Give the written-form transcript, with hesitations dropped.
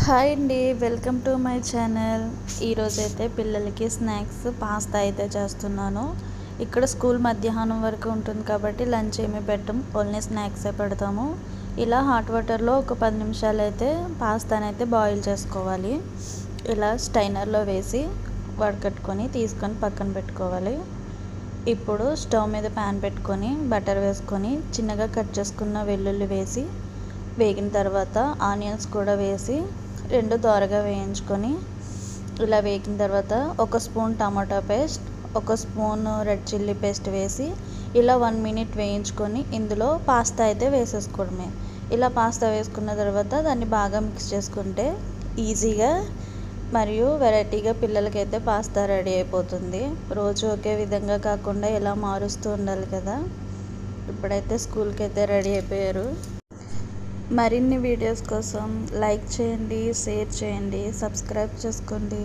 Hi అండి, welcome to my channel. ఈరోజైతే పిల్లలకి స్నాక్స్ పాస్తా అయితే చేస్తున్నాను. ఇక్కడ స్కూల్ మధ్యాహ్నం వరకు ఉంటుంది కాబట్టి లంచ్ ఏమీ పెట్టం, ఓన్లీ స్నాక్సే పెడతాము. ఇలా హాట్ వాటర్లో ఒక 10 నిమిషాలు అయితే పాస్తాని అయితే బాయిల్ చేసుకోవాలి. ఇలా స్టైనర్లో వేసి వడకట్టుకొని తీసుకొని పక్కన పెట్టుకోవాలి. ఇప్పుడు స్టవ్ మీద ప్యాన్ పెట్టుకొని బటర్ వేసుకొని చిన్నగా కట్ చేసుకున్న వెల్లుల్లి వేసి వేగిన తర్వాత ఆనియన్స్ కూడా వేసి రెండు దోరగా వేయించుకొని, ఇలా వేగిన తర్వాత ఒక స్పూన్ టమాటా పేస్ట్, ఒక స్పూన్ రెడ్ చిల్లీ పేస్ట్ వేసి ఇలా 1 మినిట్ వేయించుకొని ఇందులో పాస్తా అయితే వేసేసుకోవడమే. ఇలా పాస్తా వేసుకున్న తర్వాత దాన్ని బాగా మిక్స్ చేసుకుంటే ఈజీగా మరియు వెరైటీగా పిల్లలకైతే పాస్తా రెడీ అయిపోతుంది. రోజు ఒకే విధంగా కాకుండా ఇలా మారుస్తూ ఉండాలి కదా. ఇప్పుడైతే స్కూల్కి అయితే రెడీ అయిపోయారు. మరిన్ని వీడియోస్ కోసం లైక్ చేయండి, షేర్ చేయండి, సబ్స్క్రైబ్ చేసుకోండి.